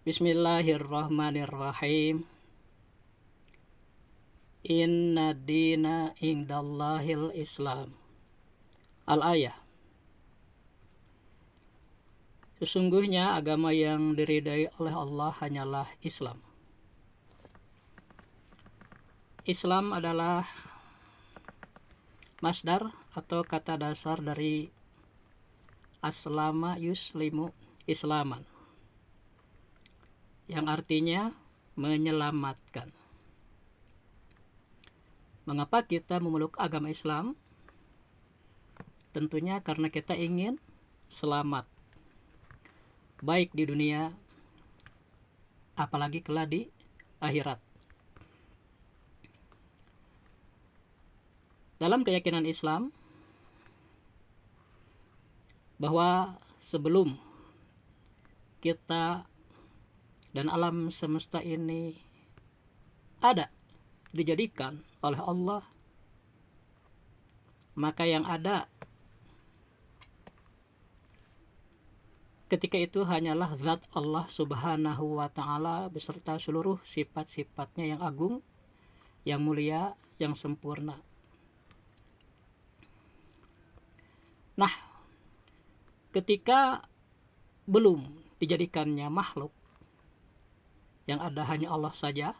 Bismillahirrahmanirrahim. Inna dina indallahil Islam. Al-ayah. Sesungguhnya agama yang diridai oleh Allah hanyalah Islam. Islam adalah masdar atau kata dasar dari aslama yuslimu islaman, yang artinya menyelamatkan. Mengapa kita memeluk agama Islam? Tentunya karena kita ingin selamat, baik di dunia, apalagi kelak di akhirat. Dalam keyakinan Islam, bahwa sebelum kita dan alam semesta ini ada, dijadikan oleh Allah, maka yang ada ketika itu hanyalah zat Allah subhanahu wa ta'ala beserta seluruh sifat-sifatnya yang agung, yang mulia, yang sempurna. Nah, ketika belum dijadikannya makhluk, yang ada hanya Allah saja,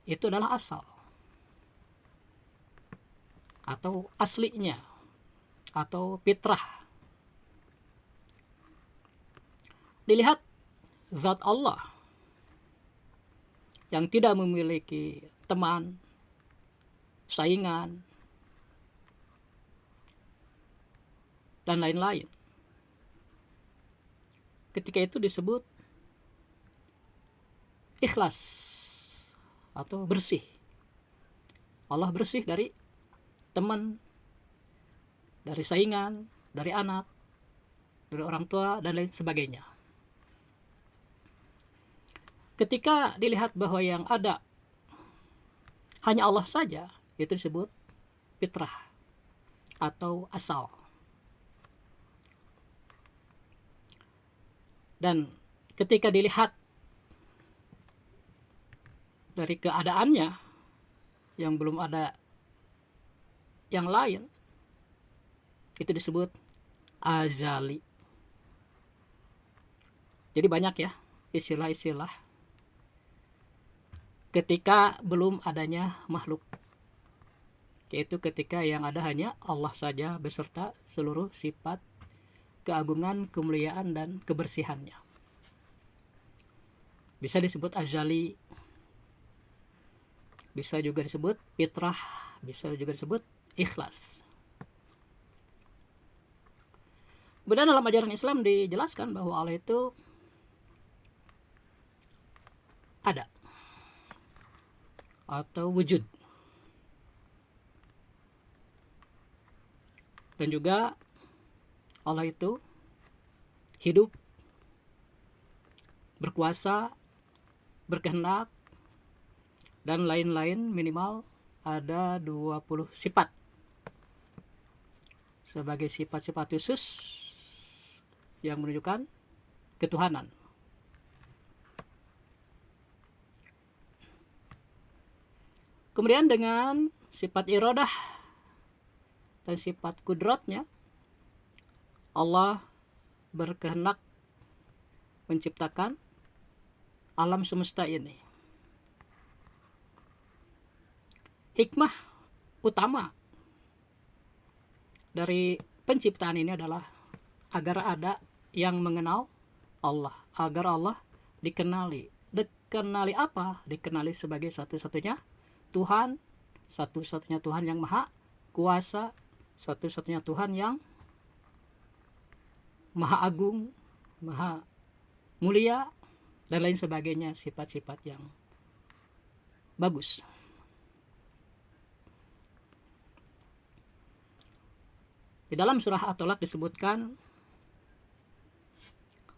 itu adalah asal atau aslinya atau fitrah. Dilihat zat Allah yang tidak memiliki teman, saingan, dan lain-lain. Ketika itu disebut ikhlas atau bersih. Allah bersih dari teman, dari saingan, dari anak, dari orang tua, dan lain sebagainya. Ketika dilihat bahwa yang ada hanya Allah saja, itu disebut fitrah atau asal. Dan ketika dilihat dari keadaannya yang belum ada yang lain, itu disebut azali. Jadi banyak ya istilah-istilah ketika belum adanya makhluk, yaitu ketika yang ada hanya Allah saja beserta seluruh sifat keagungan, kemuliaan, dan kebersihannya. Bisa disebut azali, bisa juga disebut fitrah, bisa juga disebut ikhlas. Kemudian dalam ajaran Islam dijelaskan bahwa Allah itu ada atau wujud, dan juga Allah itu hidup, berkuasa, berkehendak, dan lain-lain. Minimal ada 20 sifat sebagai sifat-sifat khusus yang menunjukkan ketuhanan. Kemudian dengan sifat iradah dan sifat kudratnya, Allah berkehendak menciptakan alam semesta ini. Hikmah utama dari penciptaan ini adalah agar ada yang mengenal Allah, agar Allah dikenali. Dikenali apa? Dikenali sebagai satu-satunya Tuhan, satu-satunya Tuhan yang maha kuasa, satu-satunya Tuhan yang maha agung, maha mulia, dan lain sebagainya, sifat-sifat yang bagus. Di dalam surah At-Talaq disebutkan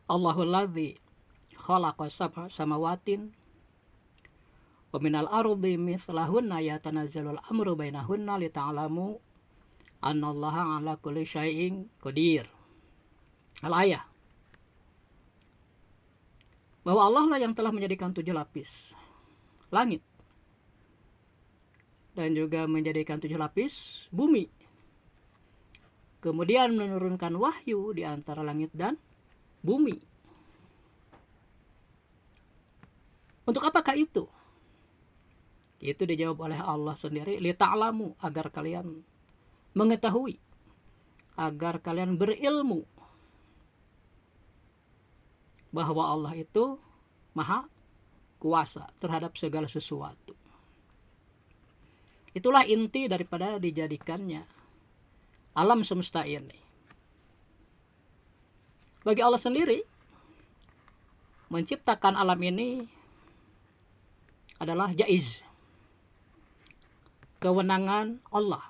Allahul ladzi khalaqa sab'a samawatin wa minal ardi mithlahunna yatanazzalul amru bainahunna lita'lamu annallaha ala kulli syai'in qadir. Al-ayah, bahwa Allah lah yang telah menjadikan 7 lapis langit dan juga menjadikan 7 lapis bumi, kemudian menurunkan wahyu di antara langit dan bumi. Untuk apakah itu? Itu dijawab oleh Allah sendiri, li ta'lamu, agar kalian mengetahui, agar kalian berilmu bahwa Allah itu maha kuasa terhadap segala sesuatu. Itulah inti daripada dijadikannya alam semesta ini. Bagi Allah sendiri, menciptakan alam ini adalah jaiz, kewenangan Allah.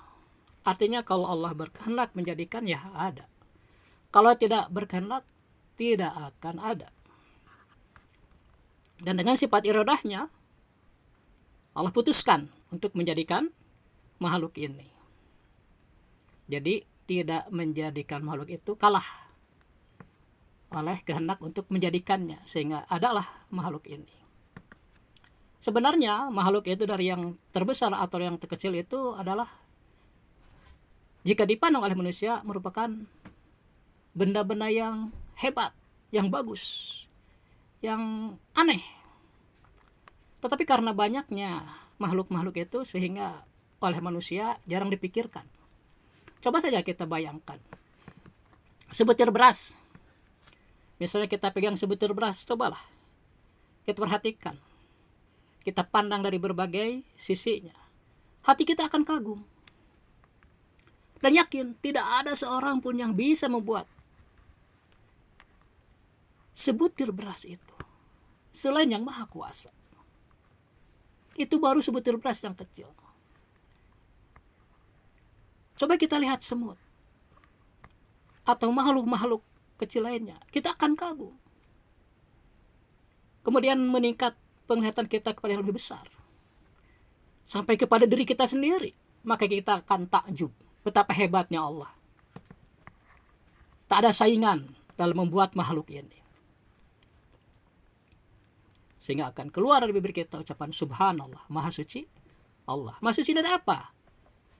Artinya kalau Allah berkehendak menjadikan, ya ada. Kalau tidak berkehendak, tidak akan ada. Dan dengan sifat iradahnya, Allah putuskan untuk menjadikan makhluk ini. Jadi tidak menjadikan makhluk itu kalah oleh kehendak untuk menjadikannya, sehingga adalah makhluk ini. Sebenarnya makhluk itu dari yang terbesar atau yang terkecil itu adalah, jika dipandang oleh manusia, merupakan benda-benda yang hebat, yang bagus, yang aneh. Tetapi karena banyaknya makhluk-makhluk itu, sehingga oleh manusia jarang dipikirkan. Coba saja kita bayangkan sebutir beras. Misalnya kita pegang sebutir beras, cobalah kita perhatikan, kita pandang dari berbagai sisinya, hati kita akan kagum dan yakin tidak ada seorang pun yang bisa membuat sebutir beras itu selain yang maha kuasa. Itu baru sebutir beras yang kecil. Coba kita lihat semut atau makhluk-makhluk kecil lainnya, kita akan kagum. Kemudian meningkat penglihatan kita kepada yang lebih besar, sampai kepada diri kita sendiri, maka kita akan takjub betapa hebatnya Allah. Tak ada saingan dalam membuat makhluk ini, sehingga akan keluar dari bibir kita ucapan subhanallah, maha suci Allah. Maha suci dari apa?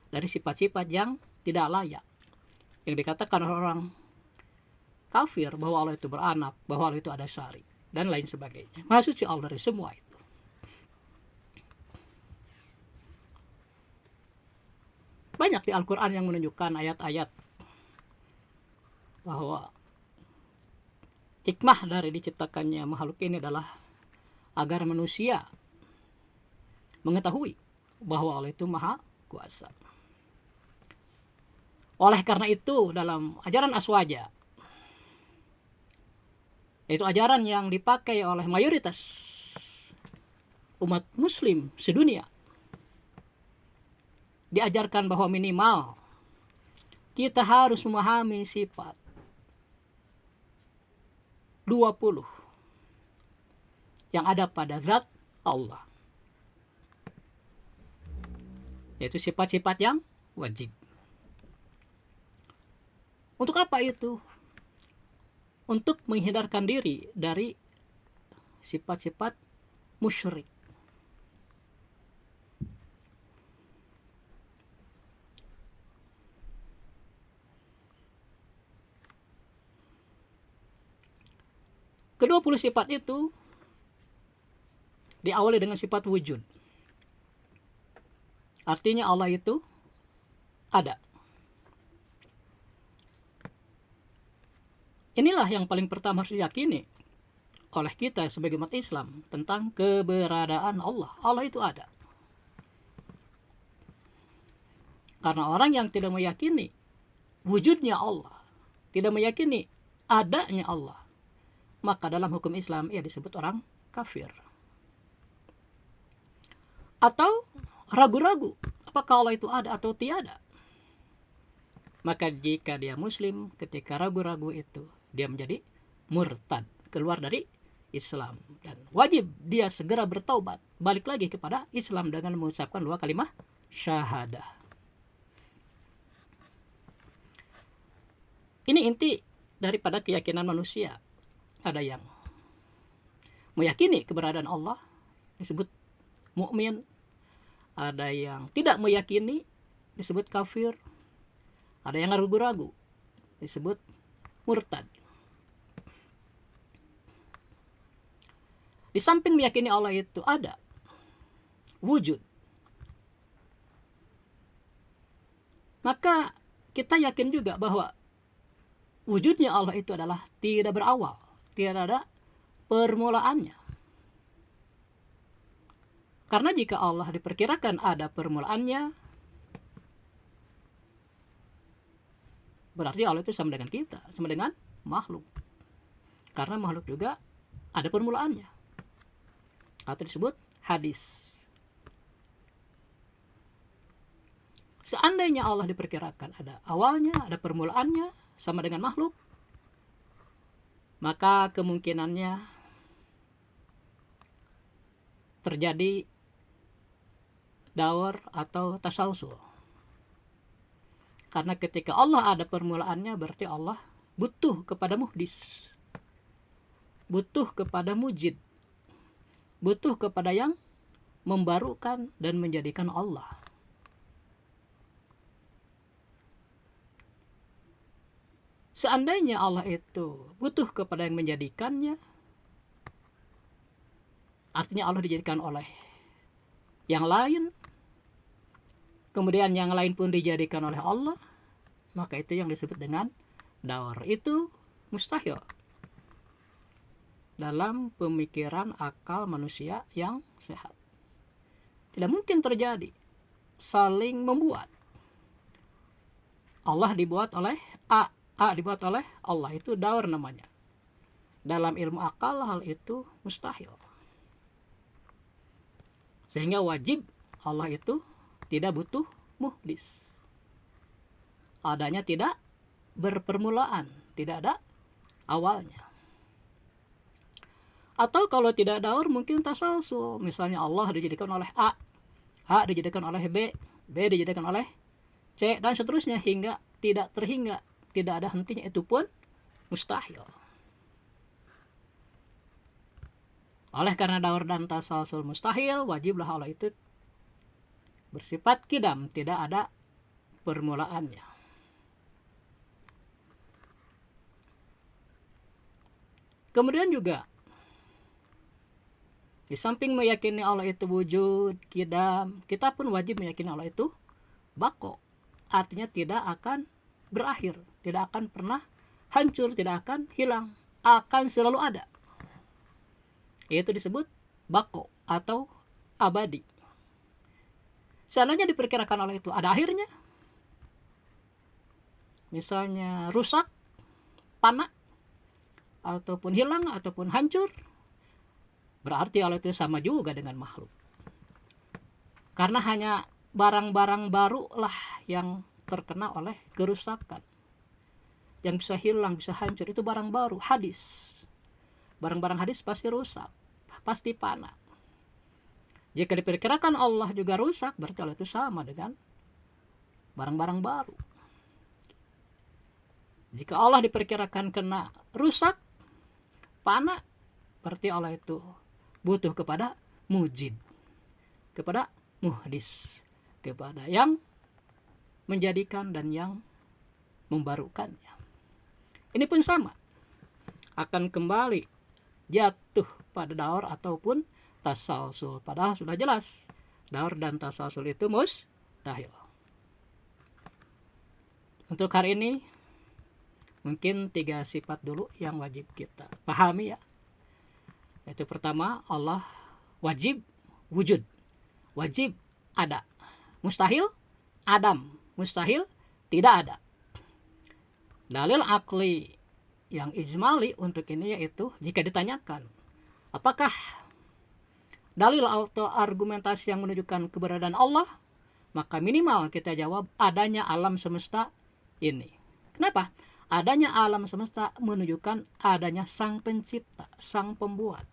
Dari sifat-sifat yang tidak layak, yang dikatakan orang kafir bahwa Allah itu beranak, bahwa Allah itu ada syari, dan lain sebagainya. Maha suci Allah dari semua itu. Banyak di Al-Quran yang menunjukkan ayat-ayat bahwa hikmah dari diciptakannya makhluk ini adalah agar manusia mengetahui bahwa Allah itu maha kuasa. Oleh karena itu, dalam ajaran Aswaja, yaitu ajaran yang dipakai oleh mayoritas umat muslim sedunia, diajarkan bahwa minimal kita harus memahami sifat 20 yang ada pada zat Allah, yaitu sifat-sifat yang wajib. Untuk apa itu? Untuk menghindarkan diri dari sifat-sifat musyrik. Ke-20 sifat itu diawali dengan sifat wujud. Artinya Allah itu ada. Inilah yang paling pertama harus diyakini oleh kita sebagai umat Islam tentang keberadaan Allah. Allah itu ada. Karena orang yang tidak meyakini wujudnya Allah, tidak meyakini adanya Allah, maka dalam hukum Islam ia disebut orang kafir. Atau ragu-ragu apakah Allah itu ada atau tiada. Maka jika dia muslim, ketika ragu-ragu itu, dia menjadi murtad, keluar dari Islam, dan wajib dia segera bertaubat, balik lagi kepada Islam dengan mengucapkan 2 kalimat syahadah. Ini inti daripada keyakinan manusia. Ada yang meyakini keberadaan Allah, disebut mukmin. Ada yang tidak meyakini, disebut kafir. Ada yang ragu-ragu, disebut murtad. Di samping meyakini Allah itu ada wujud, maka kita yakin juga bahwa wujudnya Allah itu adalah tidak berawal, tidak ada permulaannya. Karena jika Allah diperkirakan ada permulaannya, berarti Allah itu sama dengan kita, sama dengan makhluk. Karena makhluk juga ada permulaannya, atau disebut hadis. Seandainya Allah diperkirakan ada awalnya, ada permulaannya, sama dengan makhluk, maka kemungkinannya terjadi daur atau tasalsul. Karena ketika Allah ada permulaannya, berarti Allah butuh kepada muhdis, butuh kepada mujid, butuh kepada yang membarukan dan menjadikan Allah. Seandainya Allah itu butuh kepada yang menjadikannya, artinya Allah dijadikan oleh yang lain, kemudian yang lain pun dijadikan oleh Allah, maka itu yang disebut dengan daur. Itu mustahil dalam pemikiran akal manusia yang sehat. Tidak mungkin terjadi saling membuat. Allah dibuat oleh A dibuat oleh Allah, itu daur namanya. Dalam ilmu akal hal itu mustahil. Sehingga wajib Allah itu tidak butuh muhdis. Adanya tidak berpermulaan, tidak ada awalnya. Atau kalau tidak daur mungkin tasalsul. Misalnya Allah dijadikan oleh A dijadikan oleh B dijadikan oleh C, dan seterusnya hingga tidak terhingga, tidak ada hentinya, itu pun mustahil. Oleh karena daur dan tasalsul mustahil, wajiblah Allah itu bersifat kidam, tidak ada permulaannya. Kemudian juga di samping meyakini Allah itu wujud, kidam, kita pun wajib meyakini Allah itu bako. Artinya tidak akan berakhir, tidak akan pernah hancur, tidak akan hilang, akan selalu ada. Itu disebut bako atau abadi. Seandainya diperkirakan oleh itu ada akhirnya, misalnya rusak, panak, ataupun hilang, ataupun hancur, berarti Allah itu sama juga dengan makhluk. Karena hanya barang-barang baru lah yang terkena oleh kerusakan. Yang bisa hilang, bisa hancur, itu barang baru, hadis. Barang-barang hadis pasti rusak, pasti panak. Jika diperkirakan Allah juga rusak, berarti Allah itu sama dengan barang-barang baru. Jika Allah diperkirakan kena rusak, panak, berarti Allah itu butuh kepada mujid, kepada muhdis, kepada yang menjadikan dan yang membarukannya. Ini pun sama, akan kembali jatuh pada daur ataupun tasalsul. Padahal sudah jelas daur dan tasalsul itu mustahil. Untuk hari ini mungkin 3 sifat dulu yang wajib kita pahami ya. Yaitu pertama, Allah wajib wujud, wajib ada. Mustahil adam, mustahil tidak ada. Dalil akli yang ijmali untuk ini yaitu jika ditanyakan apakah dalil atau argumentasi yang menunjukkan keberadaan Allah, maka minimal kita jawab adanya alam semesta ini. Kenapa? Adanya alam semesta menunjukkan adanya sang pencipta, sang pembuat.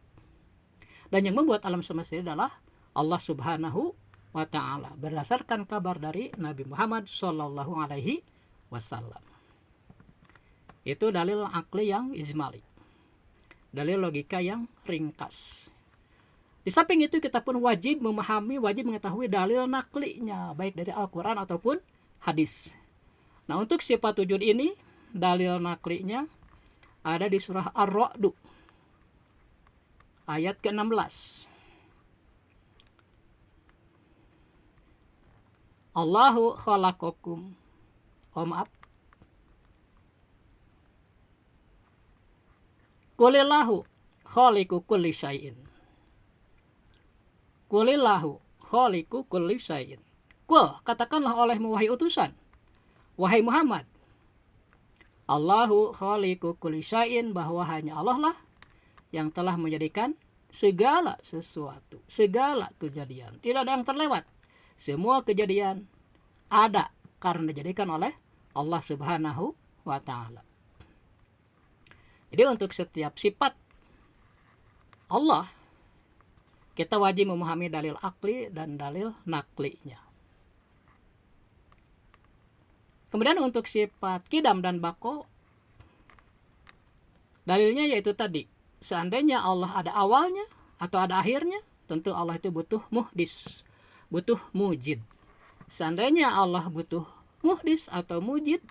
Dan yang membuat alam semesta ini adalah Allah Subhanahu wa ta'ala, berdasarkan kabar dari Nabi Muhammad sallallahu alaihi wasallam. Itu dalil akli yang ijmali, dalil logika yang ringkas. Di samping itu kita pun wajib memahami, wajib mengetahui dalil naklinya, baik dari Al-Quran ataupun hadis. Nah, untuk sifat wujud ini, dalil naklinya ada di surah Ar-Ra'd ayat ke-16. Allahu khalaqakum. Oh maaf. Qulillahu khaliqu kulli syai'in. Qulillahu khaliqu kulli syai'in. Qul, katakanlah olehmu wahai utusan, wahai Muhammad, Allahu khaliqu kulli syai'in, bahwa hanya Allah lah yang telah menjadikan segala sesuatu, segala kejadian. Tidak ada yang terlewat. Semua kejadian ada karena dijadikan oleh Allah Subhanahu wa ta'ala. Jadi untuk setiap sifat Allah, kita wajib memahami dalil akli dan dalil naklinya. Kemudian untuk sifat kidam dan bako, dalilnya yaitu tadi, seandainya Allah ada awalnya atau ada akhirnya, tentu Allah itu butuh muhdis, butuh mujid. Seandainya Allah butuh muhdis atau mujid,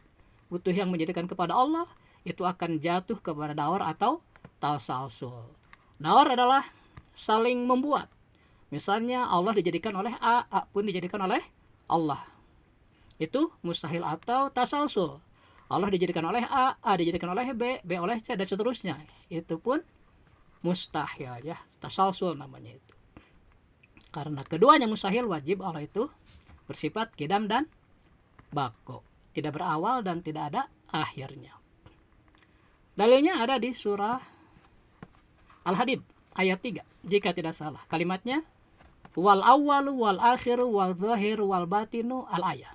butuh yang menjadikan kepada Allah, itu akan jatuh kepada daur atau tasalsul. Daur adalah saling membuat. Misalnya Allah dijadikan oleh A, A pun dijadikan oleh Allah. Itu mustahil atau tasalsul. Allah dijadikan oleh A, A dijadikan oleh B, B oleh C, dan seterusnya. Itu pun mustahil ya, tasalsul namanya itu. Karena keduanya mustahil, wajib Allah itu bersifat kidam dan bako, tidak berawal dan tidak ada akhirnya. Dalilnya ada di surah Al-Hadid ayat 3, jika tidak salah. Kalimatnya wal awwalu wal akhiru wal zahiru wal batinu al-ayah.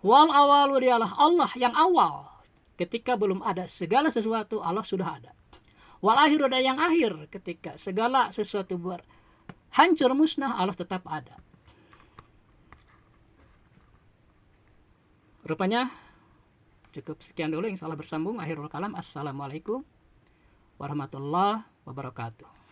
Wal awalu dialah Allah yang awal. Ketika belum ada segala sesuatu, Allah sudah ada. Wal akhiru ada yang akhir. Ketika segala sesuatu hancur musnah, Allah tetap ada. Rupanya cukup sekian dulu, yang salah bersambung. Akhirul kalam. Assalamualaikum warahmatullahi wabarakatuh.